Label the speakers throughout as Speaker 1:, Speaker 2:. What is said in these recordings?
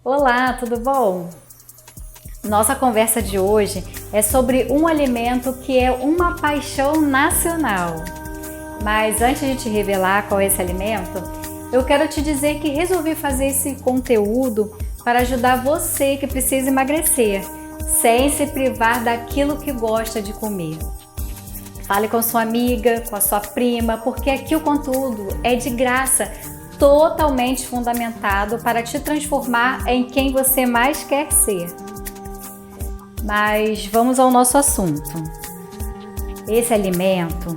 Speaker 1: Olá, tudo bom? Nossa conversa de hoje é sobre um alimento que é uma paixão nacional. Mas antes de te revelar qual é esse alimento, eu quero te dizer que resolvi fazer esse conteúdo para ajudar você que precisa emagrecer, sem se privar daquilo que gosta de comer. Fale com sua amiga, com a sua prima, porque aqui o conteúdo é de graça, totalmente fundamentado para te transformar em quem você mais quer ser. Mas vamos ao nosso assunto. Esse alimento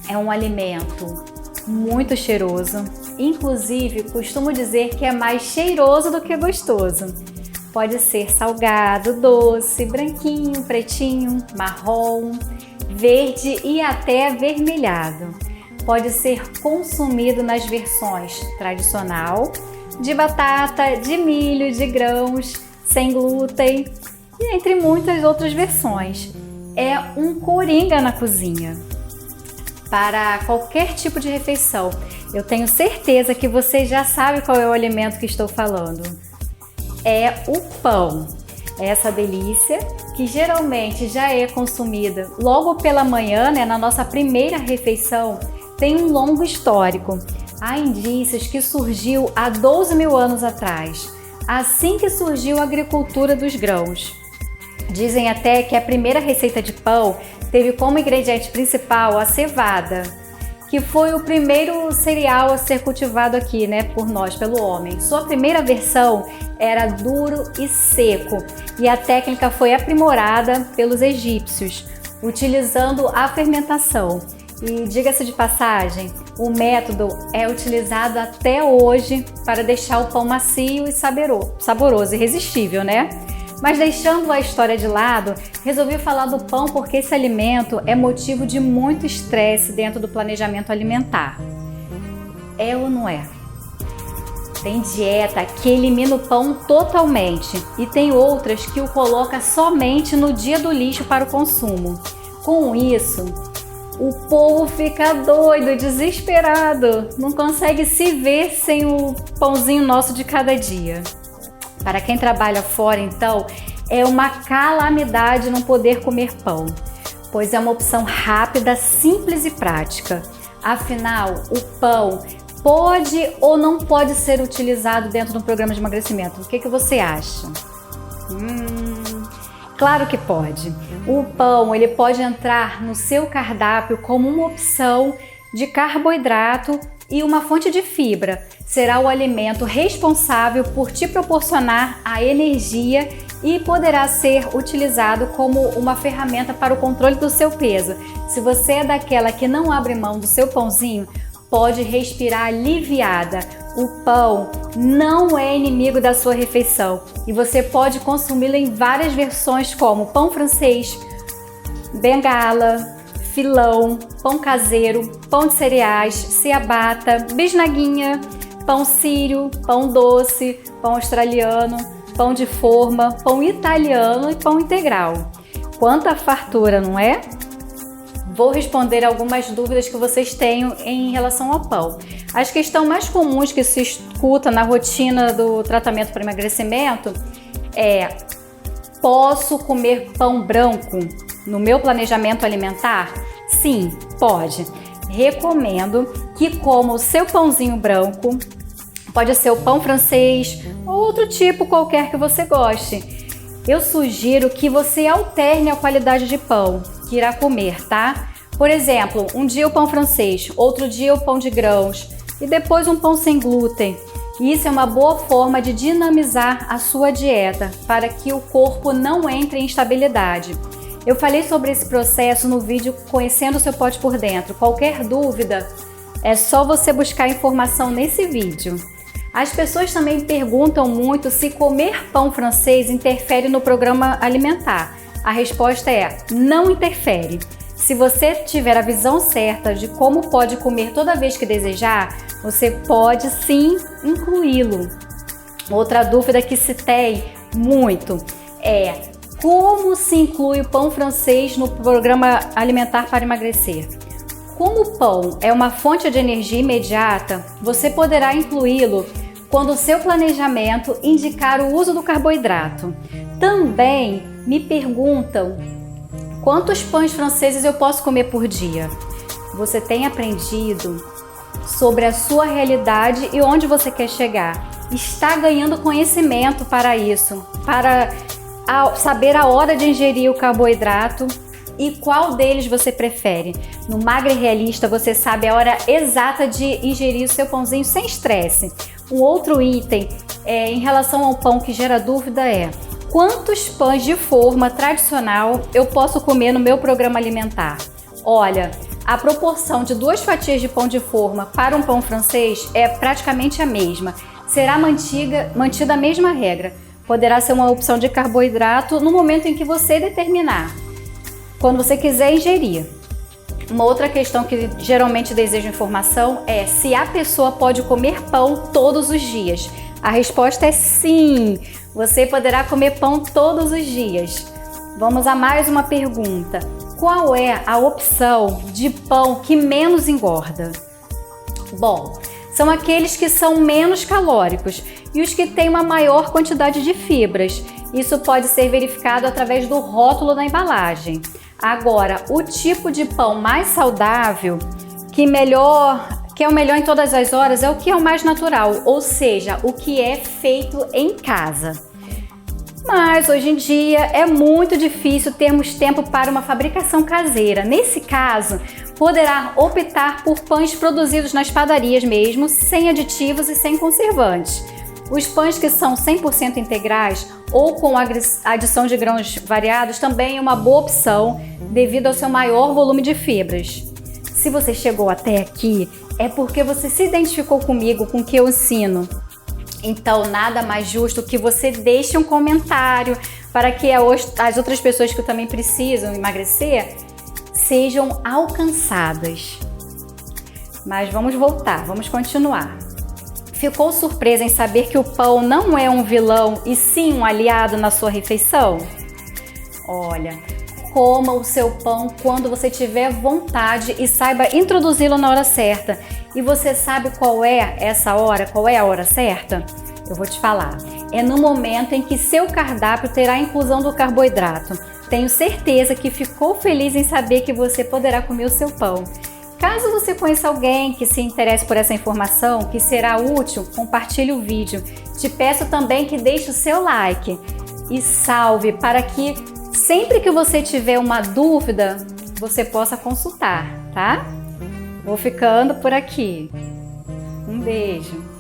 Speaker 1: é um alimento muito cheiroso, inclusive costumo dizer que é mais cheiroso do que gostoso. Pode ser salgado, doce, branquinho, pretinho, marrom, verde e até avermelhado. Pode ser consumido nas versões tradicional, de batata, de milho, de grãos, sem glúten e entre muitas outras versões. É um coringa na cozinha. Para qualquer tipo de refeição, eu tenho certeza que você já sabe qual é o alimento que estou falando. É o pão. É essa delícia que geralmente já é consumida logo pela manhã, na nossa primeira refeição, tem um longo histórico. Há indícios que surgiu há 12 mil anos atrás, assim que surgiu a agricultura dos grãos. Dizem até que a primeira receita de pão teve como ingrediente principal a cevada, que foi o primeiro cereal a ser cultivado aqui, por nós, pelo homem. Sua primeira versão era duro e seco, e a técnica foi aprimorada pelos egípcios, utilizando a fermentação. E diga-se de passagem, o método é utilizado até hoje para deixar o pão macio e saboroso, irresistível, Mas deixando a história de lado, resolvi falar do pão porque esse alimento é motivo de muito estresse dentro do planejamento alimentar. É ou não é? Tem dieta que elimina o pão totalmente e tem outras que o coloca somente no dia do lixo para o consumo. Com isso, o povo fica doido, desesperado, não consegue se ver sem o pãozinho nosso de cada dia. Para quem trabalha fora, então, é uma calamidade não poder comer pão, pois é uma opção rápida, simples e prática. Afinal, o pão pode ou não pode ser utilizado dentro de um programa de emagrecimento? O que você acha? Claro que pode. O pão ele pode entrar no seu cardápio como uma opção de carboidrato e uma fonte de fibra. Será o alimento responsável por te proporcionar a energia e poderá ser utilizado como uma ferramenta para o controle do seu peso. Se você é daquela que não abre mão do seu pãozinho, pode respirar aliviada. O pão não é inimigo da sua refeição e você pode consumi-lo em várias versões como pão francês, bengala, filão, pão caseiro, pão de cereais, ciabatta, bisnaguinha, pão sírio, pão doce, pão australiano, pão de forma, pão italiano e pão integral. Quanta fartura, não é? Vou responder algumas dúvidas que vocês tenham em relação ao pão. As questões mais comuns que se escuta na rotina do tratamento para emagrecimento é: posso comer pão branco no meu planejamento alimentar? Sim, pode. Recomendo que coma o seu pãozinho branco, pode ser o pão francês ou outro tipo qualquer que você goste. Eu sugiro que você alterne a qualidade de pão que irá comer, tá? Por exemplo, um dia o pão francês, outro dia o pão de grãos e depois um pão sem glúten. Isso é uma boa forma de dinamizar a sua dieta para que o corpo não entre em instabilidade. Eu falei sobre esse processo no vídeo Conhecendo o seu pote por dentro. Qualquer dúvida, é só você buscar informação nesse vídeo. As pessoas também perguntam muito se comer pão francês interfere no programa alimentar. A resposta é: não interfere. Se você tiver a visão certa de como pode comer toda vez que desejar, você pode sim incluí-lo. Outra dúvida que se tem muito é: como se inclui o pão francês no programa alimentar para emagrecer? Como o pão é uma fonte de energia imediata, você poderá incluí-lo quando o seu planejamento indicar o uso do carboidrato. Também me perguntam quantos pães franceses eu posso comer por dia. Você tem aprendido sobre a sua realidade e onde você quer chegar. Está ganhando conhecimento para isso, para saber a hora de ingerir o carboidrato e qual deles você prefere. No Magre Realista você sabe a hora exata de ingerir o seu pãozinho sem estresse. Um outro item em relação ao pão que gera dúvida é: quantos pães de forma tradicional eu posso comer no meu programa alimentar? Olha, a proporção de 2 fatias de pão de forma para um pão francês é praticamente a mesma. Será mantida a mesma regra. Poderá ser uma opção de carboidrato no momento em que você determinar, quando você quiser ingerir. Uma outra questão que geralmente desejo informação é se a pessoa pode comer pão todos os dias. A resposta é sim, você poderá comer pão todos os dias. Vamos a mais uma pergunta. Qual é a opção de pão que menos engorda? Bom, são aqueles que são menos calóricos e os que têm uma maior quantidade de fibras. Isso pode ser verificado através do rótulo da embalagem. Agora, o tipo de pão mais saudável, que é o melhor em todas as horas, é o que é o mais natural, ou seja, o que é feito em casa. Mas hoje em dia é muito difícil termos tempo para uma fabricação caseira. Nesse caso, poderá optar por pães produzidos nas padarias mesmo, sem aditivos e sem conservantes. Os pães que são 100% integrais ou com adição de grãos variados também é uma boa opção devido ao seu maior volume de fibras. Se você chegou até aqui, é porque você se identificou comigo, com o que eu ensino. Então, nada mais justo que você deixe um comentário para que as outras pessoas que também precisam emagrecer sejam alcançadas. Mas vamos voltar, vamos continuar. Ficou surpresa em saber que o pão não é um vilão e sim um aliado na sua refeição? Olha, coma o seu pão quando você tiver vontade e saiba introduzi-lo na hora certa. E você sabe qual é essa hora? Qual é a hora certa? Eu vou te falar. É no momento em que seu cardápio terá a inclusão do carboidrato. Tenho certeza que ficou feliz em saber que você poderá comer o seu pão. Caso você conheça alguém que se interesse por essa informação, que será útil, compartilhe o vídeo. Te peço também que deixe o seu like e salve para que sempre que você tiver uma dúvida, você possa consultar, tá? Vou ficando por aqui. Um beijo!